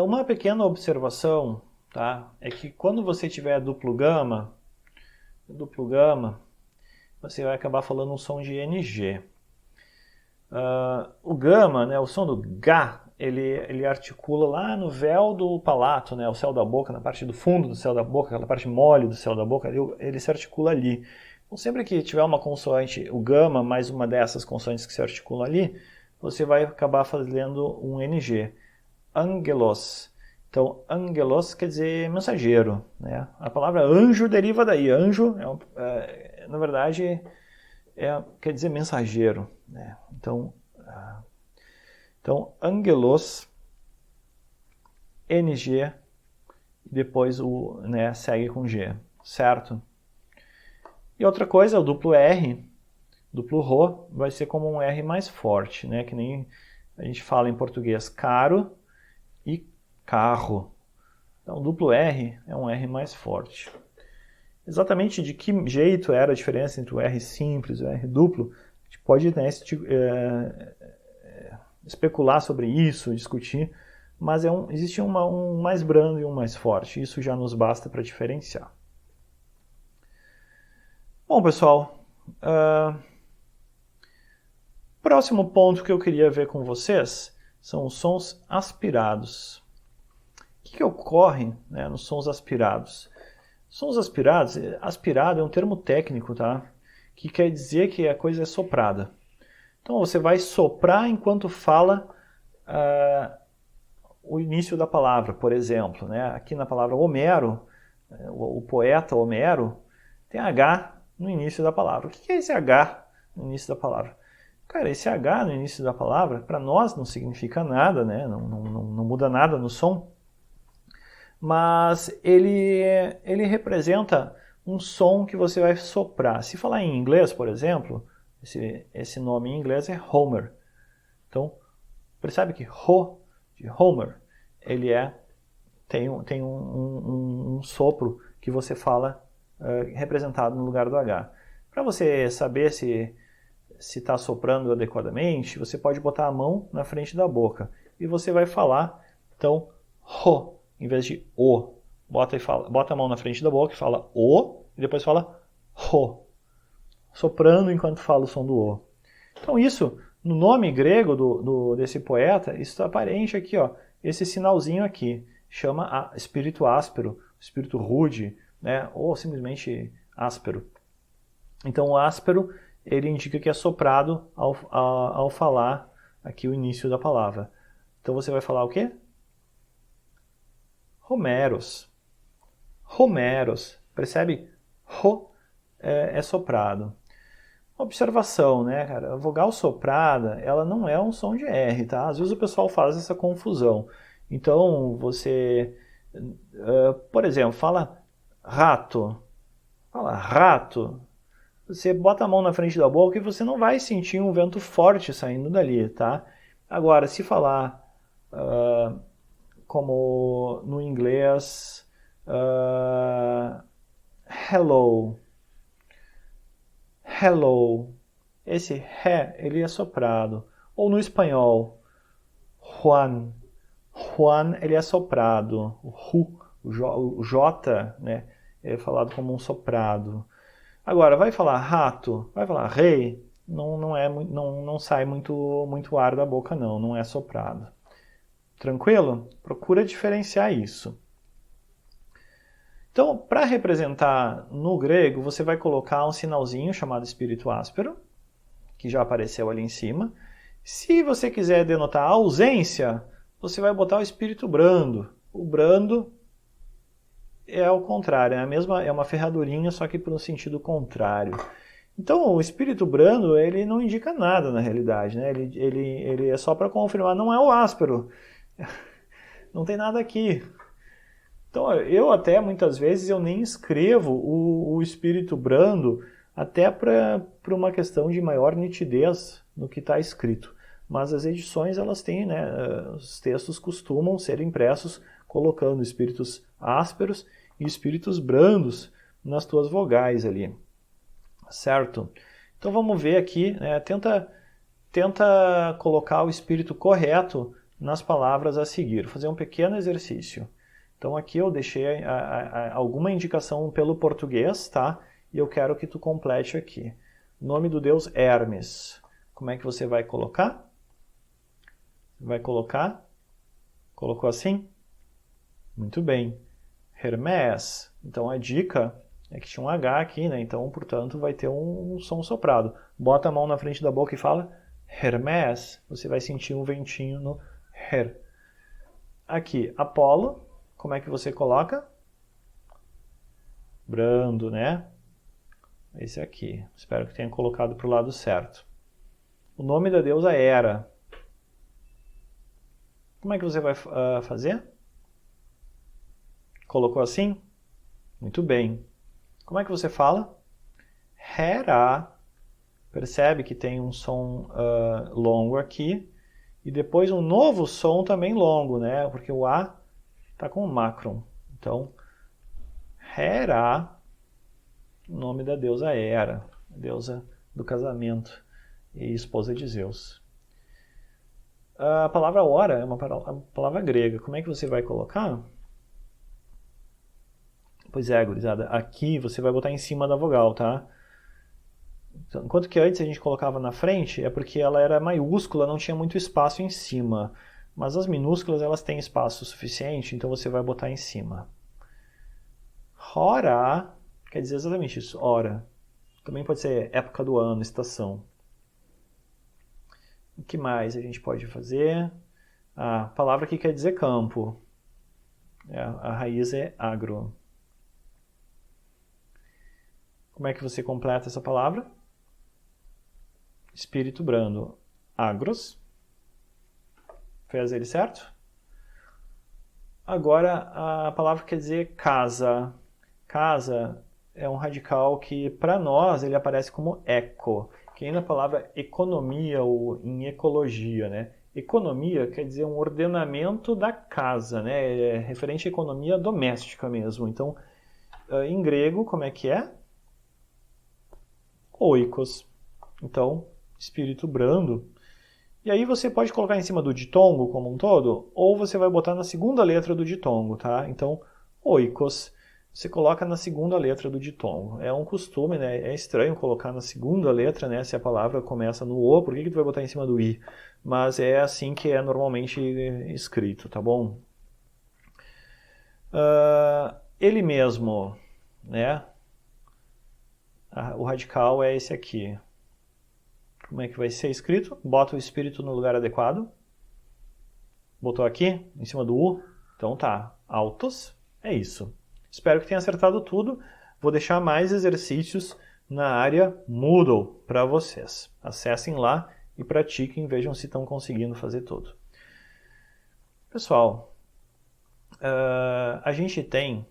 Uma pequena observação, tá? É que quando você tiver duplo gama, você vai acabar falando um som de NG. O gama, né, o som do G, ele articula lá no véu do palato, né, o céu da boca, na parte do fundo do céu da boca, aquela parte mole do céu da boca, ele se articula ali. Então, sempre que tiver uma consoante, o gama mais uma dessas consoantes que se articulam ali, você vai acabar fazendo um NG. Angelos. Então, angelos quer dizer mensageiro, né? A palavra anjo deriva daí. Anjo, na verdade, quer dizer mensageiro, né? Então, angelos, NG, depois segue com G, certo? E outra coisa, o duplo R, duplo RO, vai ser como um R mais forte, né? Que nem a gente fala em português caro e carro. Então, o duplo R é um R mais forte. Exatamente de que jeito era a diferença entre o R simples e o R duplo, a gente pode, né, especular sobre isso, discutir, mas existe um mais brando e um mais forte. Isso já nos basta para diferenciar. Bom, pessoal, próximo ponto que eu queria ver com vocês são os sons aspirados. O que ocorre, né, nos sons aspirados? Sons aspirados, aspirado é um termo técnico, tá? Que quer dizer que a coisa é soprada. Então você vai soprar enquanto fala o início da palavra, por exemplo, né? Aqui na palavra Homero, o poeta Homero, tem H no início da palavra. O que é esse H no início da palavra? Cara, esse H no início da palavra, para nós não significa nada, né? Não muda nada no som. Mas ele representa um som que você vai soprar. Se falar em inglês, por exemplo, esse nome em inglês é Homer. Então, percebe que Ho, de Homer, ele tem um sopro que você fala representado no lugar do H. Para você saber se está soprando adequadamente, você pode botar a mão na frente da boca e você vai falar, então, Ho, em vez de O. Bota a mão na frente da boca e fala O, e depois fala Ho, soprando enquanto fala o som do O. Então isso, no nome grego desse poeta, isso está aparente aqui, ó, esse sinalzinho aqui, chama espírito áspero, espírito rude, né, ou simplesmente áspero. Então o áspero, ele indica que é soprado ao falar aqui o início da palavra. Então você vai falar o quê? Homeros. Homeros. Percebe? Ho é soprado. Observação, né, cara? A vogal soprada, ela não é um som de R, tá? Às vezes o pessoal faz essa confusão. Então, você, por exemplo, fala rato. Fala rato. Você bota a mão na frente da boca e você não vai sentir um vento forte saindo dali, tá? Agora, se falar como no inglês, hello. Hello. Esse ré, ele é soprado. Ou no espanhol, Juan. Juan, ele é soprado. O J, né, é falado como um soprado. Agora, vai falar rato, vai falar rei, não sai muito ar da boca, não é soprado. Tranquilo? Procura diferenciar isso. Então, para representar no grego, você vai colocar um sinalzinho chamado espírito áspero, que já apareceu ali em cima. Se você quiser denotar a ausência, você vai botar o espírito brando. O brando é ao contrário, é uma ferradurinha, só que para um sentido contrário. Então, o espírito brando, ele não indica nada na realidade, né? Ele é só para confirmar, não é o áspero. Não tem nada aqui. Então, eu até, muitas vezes, eu nem escrevo o espírito brando, até para uma questão de maior nitidez no que está escrito. Mas as edições, elas têm, né, os textos costumam ser impressos colocando espíritos ásperos e espíritos brandos nas tuas vogais ali. Certo? Então, vamos ver aqui, né, tenta colocar o espírito correto nas palavras a seguir. Vou fazer um pequeno exercício. Então aqui eu deixei alguma indicação pelo português, tá? E eu quero que tu complete aqui. Nome do deus Hermes. Como é que você vai colocar? Vai colocar? Colocou assim? Muito bem. Hermes. Então a dica é que tinha um H aqui, né? Então, portanto, vai ter um som soprado. Bota a mão na frente da boca e fala Hermes. Você vai sentir um ventinho no Her. Aqui, Apolo. Como é que você coloca? Brando, né? Esse aqui. Espero que tenha colocado para o lado certo. O nome da deusa é Hera. Como é que você vai fazer? Colocou assim? Muito bem. Como é que você fala? Herá. Percebe que tem um som longo aqui. E depois um novo som também longo, né? Porque o A está com o macron. Então, Herá, o nome da deusa Hera, a deusa do casamento e esposa de Zeus. A palavra hora é uma palavra grega. Como é que você vai colocar? Pois é, gurizada. Aqui você vai botar em cima da vogal, tá? Então, enquanto que antes a gente colocava na frente, é porque ela era maiúscula, não tinha muito espaço em cima. Mas as minúsculas, elas têm espaço suficiente, então você vai botar em cima. Hora quer dizer exatamente isso, hora. Também pode ser época do ano, estação. O que mais a gente pode fazer? A palavra aqui quer dizer campo. A raiz é agro. Como é que você completa essa palavra? Espírito brando. Agros. Fez ele certo? Agora a palavra quer dizer casa. Casa é um radical que para nós ele aparece como eco, que é na palavra economia ou em ecologia, né? Economia quer dizer um ordenamento da casa, né? É referente à economia doméstica mesmo. Então, em grego, como é que é? Oikos. Então, espírito brando. E aí você pode colocar em cima do ditongo como um todo, ou você vai botar na segunda letra do ditongo, tá? Então, oikos, você coloca na segunda letra do ditongo. É um costume, né? É estranho colocar na segunda letra, né? Se a palavra começa no O, por que tu vai botar em cima do I? Mas é assim que é normalmente escrito, tá bom? Ele mesmo, né? O radical é esse aqui. Como é que vai ser escrito? Bota o espírito no lugar adequado. Botou aqui, em cima do U. Então tá, autos, é isso. Espero que tenha acertado tudo. Vou deixar mais exercícios na área Moodle para vocês. Acessem lá e pratiquem, vejam se estão conseguindo fazer tudo. Pessoal, a gente tem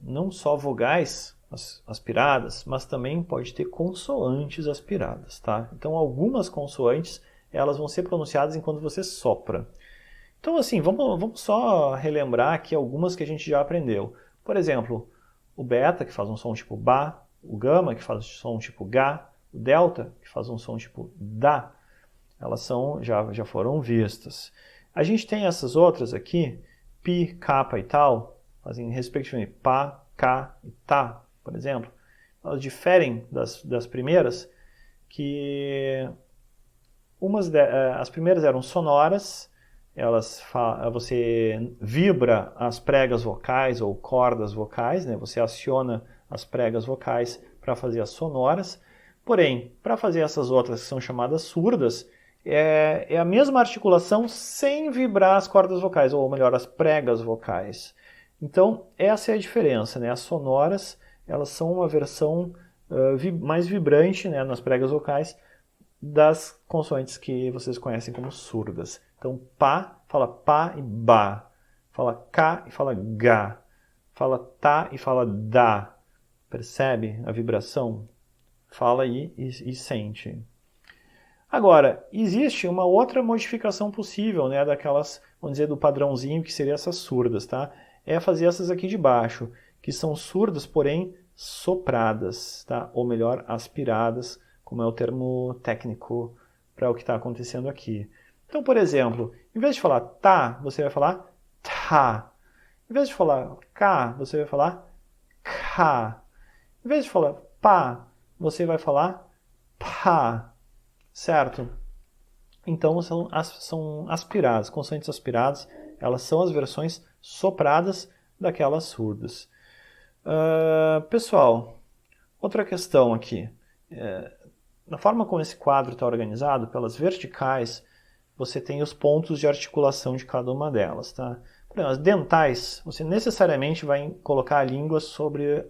não só vogais aspiradas, mas também pode ter consoantes aspiradas, tá? Então algumas consoantes, elas vão ser pronunciadas enquanto você sopra. Então assim, vamos só relembrar aqui algumas que a gente já aprendeu. Por exemplo, o beta, que faz um som tipo ba, o gama, que faz um som tipo ga, o delta, que faz um som tipo da. Elas já foram vistas. A gente tem essas outras aqui, pi, kappa e tal, fazem respectivamente pá, cá e tá, por exemplo. Elas diferem das primeiras, que as primeiras eram sonoras, você vibra as pregas vocais ou cordas vocais, né? Você aciona as pregas vocais para fazer as sonoras. Porém, para fazer essas outras que são chamadas surdas, é a mesma articulação sem vibrar as cordas vocais, ou melhor, as pregas vocais. Então, essa é a diferença, né? As sonoras, elas são uma versão mais vibrante, né, nas pregas vocais das consoantes que vocês conhecem como surdas. Então, pá, fala pá e ba. Fala cá e fala ga. Fala tá e fala dá. Percebe a vibração? Fala aí e sente. Agora, existe uma outra modificação possível, né, daquelas, vamos dizer, do padrãozinho que seria essas surdas, tá? É fazer essas aqui de baixo, que são surdas, porém sopradas, tá? Ou melhor, aspiradas, como é o termo técnico para o que está acontecendo aqui. Então, por exemplo, em vez de falar tá, você vai falar tá. Em vez de falar cá, você vai falar cá. Em vez de falar pá, você vai falar pá. Certo? Então, são aspiradas, consoantes aspiradas, elas são as versões sopradas daquelas surdas. Pessoal, outra questão aqui. Na forma como esse quadro está organizado, pelas verticais, você tem os pontos de articulação de cada uma delas. Tá? Por exemplo, as dentais, você necessariamente vai colocar a língua sobre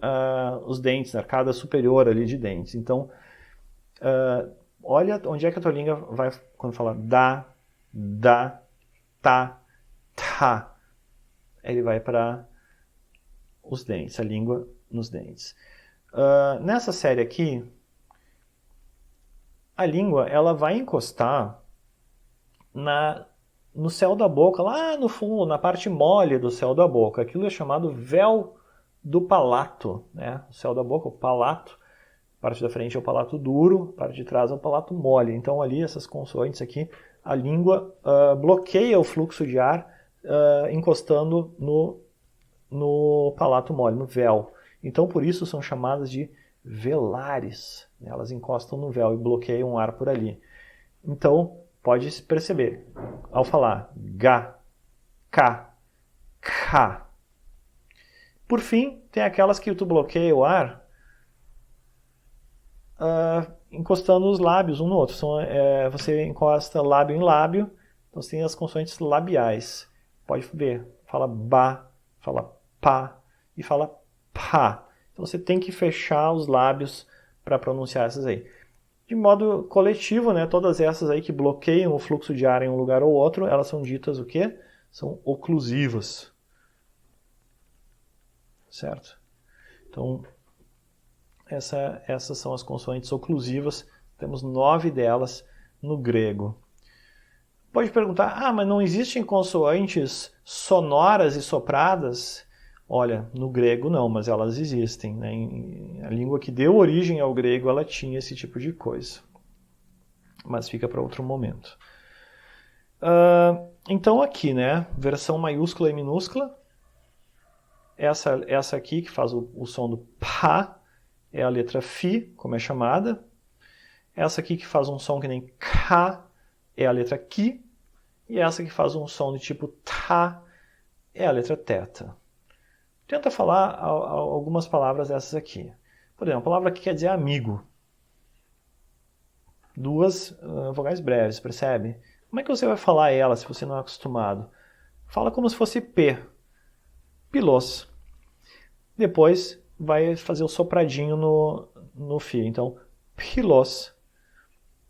os dentes, a arcada superior ali de dentes. Então, olha onde é que a tua língua vai quando fala da, tá, tá. Ele vai para os dentes, a língua nos dentes. Nessa série aqui, a língua ela vai encostar no céu da boca, lá no fundo, na parte mole do céu da boca. Aquilo é chamado véu do palato, né? O céu da boca, o palato, a parte da frente é o palato duro, a parte de trás é o palato mole. Então ali essas consoantes aqui, a língua bloqueia o fluxo de ar encostando no palato mole, no véu. Então por isso são chamadas de velares. Elas encostam no véu e bloqueiam o ar por ali. Então pode se perceber, ao falar ga, ka, ka. Por fim, tem aquelas que tu bloqueia o ar encostando os lábios um no outro. Você encosta lábio em lábio, então você tem as consoantes labiais. Pode ver, fala ba, fala pá e fala pá. Então você tem que fechar os lábios para pronunciar essas aí. De modo coletivo, né, todas essas aí que bloqueiam o fluxo de ar em um lugar ou outro, elas são ditas o quê? São oclusivas. Certo? Então, essas são as consoantes oclusivas. Temos 9 delas no grego. Pode perguntar, mas não existem consoantes sonoras e sopradas? Olha, no grego não, mas elas existem. Né? A língua que deu origem ao grego, ela tinha esse tipo de coisa. Mas fica para outro momento. Então aqui, né, versão maiúscula e minúscula. Essa aqui, que faz o som do pá, é a letra fi, como é chamada. Essa aqui que faz um som que nem ka, é a letra ki. E essa que faz um som de tipo ta, é a letra teta. Tenta falar algumas palavras dessas aqui. Por exemplo, a palavra que quer dizer amigo. 2 vogais breves, percebe? Como é que você vai falar ela se você não é acostumado? Fala como se fosse P. Pilos. Depois vai fazer o sopradinho no fi. Então, pilos.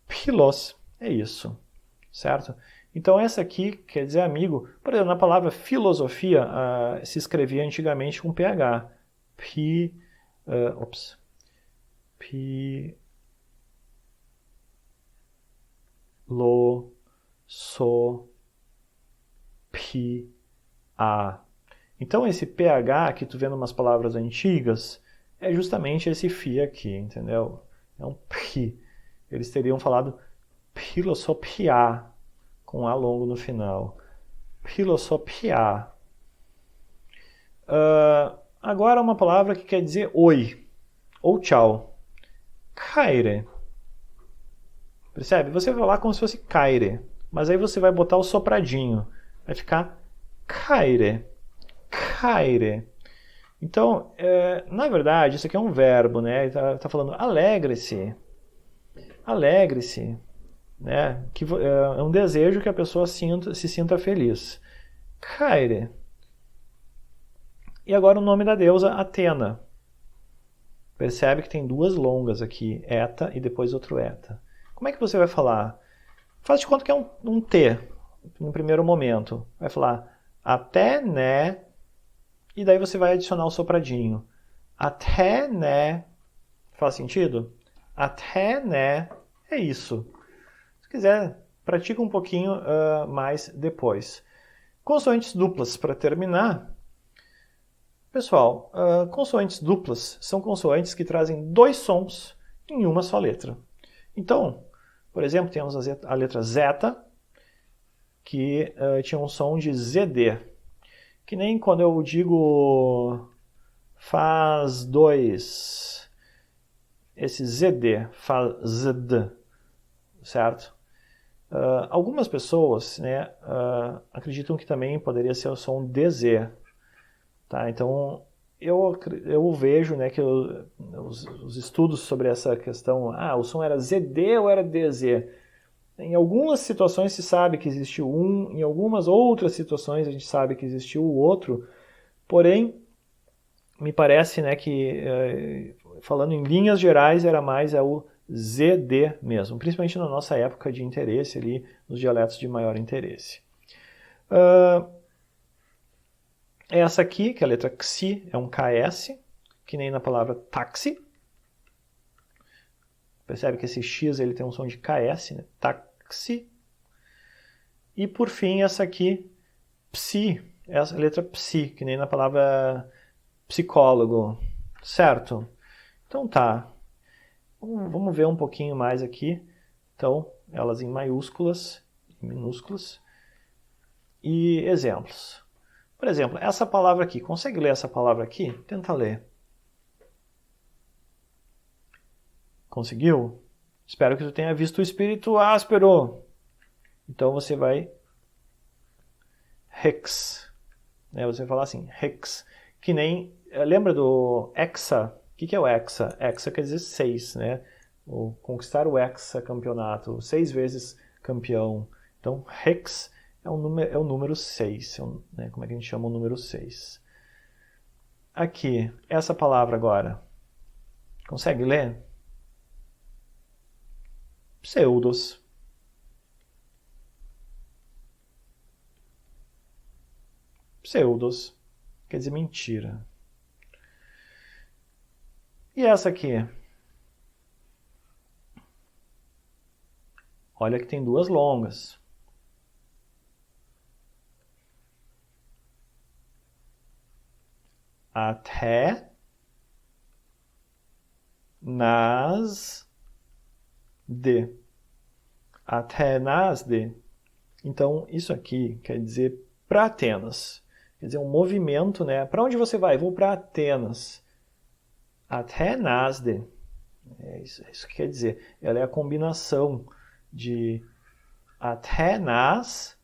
Pilos. É isso. Certo? Então essa aqui quer dizer amigo. Por exemplo, na palavra filosofia se escrevia antigamente com PH. A. Então esse PH que tu vê em umas palavras antigas é justamente esse fi aqui, entendeu? É um pi. Eles teriam falado filosofiar com A longo no final. Filosofiar. Agora uma palavra que quer dizer oi ou tchau. Kaire. Percebe? Você vai falar como se fosse kaire, mas aí você vai botar o sopradinho. Vai ficar kaire. Kaire. Então, na verdade, isso aqui é um verbo, né? Ele tá falando alegre-se. Alegre-se. Né? Que é um desejo que a pessoa se sinta feliz. Kaire. E agora o nome da deusa Atena. Percebe que tem 2 longas aqui, eta e depois outro eta. Como é que você vai falar? Faz de conta que é um T no primeiro momento. Vai falar até, né, e daí você vai adicionar o sopradinho. Até, né. Faz sentido? Até, né. É isso. Se quiser, pratica um pouquinho mais depois. Consoantes duplas, para terminar. Pessoal, consoantes duplas são consoantes que trazem 2 sons em uma só letra. Então, por exemplo, temos a letra zeta, que tinha um som de ZD. Que nem quando eu digo faz 2, esse ZD, faz ZD, certo? Algumas pessoas, né, acreditam que também poderia ser o som DZ. Tá? Então, eu vejo, né, que os estudos sobre essa questão, o som era ZD ou era DZ? Em algumas situações se sabe que existiu um, em algumas outras situações a gente sabe que existiu o outro, porém, me parece, né, que, falando em linhas gerais, era mais o ZD mesmo, principalmente na nossa época de interesse, ali, nos dialetos de maior interesse. Essa aqui, que é a letra xi, é um KS, que nem na palavra táxi. Percebe que esse X ele tem um som de KS, né? Táxi. E por fim, essa aqui, psi, essa letra psi, que nem na palavra psicólogo, certo? Então tá, vamos ver um pouquinho mais aqui. Então, elas em maiúsculas, em minúsculas, e exemplos. Por exemplo, essa palavra aqui, consegue ler essa palavra aqui? Tenta ler. Conseguiu? Espero que tu tenha visto o espírito áspero. Então você vai hex, né? Você vai falar assim, hex, que nem, lembra do hexa? O que é o hexa? Hexa quer dizer 6, né? O conquistar o hexacampeonato, 6 vezes campeão. Então hex é o número 6, né? Como é que a gente chama o número 6? Aqui, essa palavra agora, consegue ler? Pseudos. Pseudos, quer dizer mentira. E essa aqui? Olha que tem duas longas. Até nas de. Até nas de. Então, isso aqui quer dizer para Atenas. Quer dizer, um movimento, né? Para onde você vai? Vou para Atenas. Atenas de. É isso que quer dizer. Ela é a combinação de Atenas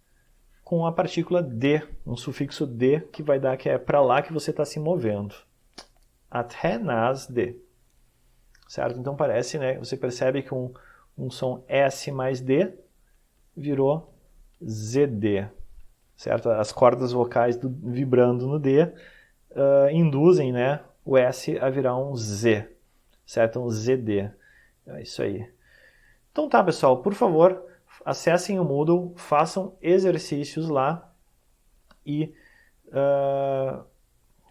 com a partícula de, um sufixo de, que vai dar que é para lá que você está se movendo. Atenas de. Certo? Então parece, né? Você percebe que um som S mais D virou ZD. Certo? As cordas vocais vibrando no D induzem, né, o S a virar um Z, certo? Um ZD. É isso aí. Então tá, pessoal, por favor, acessem o Moodle, façam exercícios lá e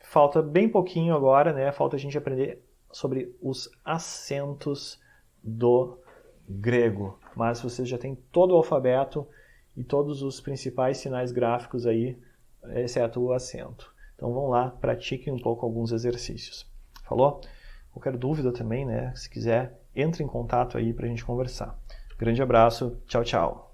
falta bem pouquinho agora, né? Falta a gente aprender sobre os acentos do grego. Mas vocês já têm todo o alfabeto e todos os principais sinais gráficos aí, exceto o acento. Então vão lá, pratiquem um pouco alguns exercícios. Falou? Qualquer dúvida também, né? Se quiser, entre em contato aí para a gente conversar. Grande abraço, tchau, tchau.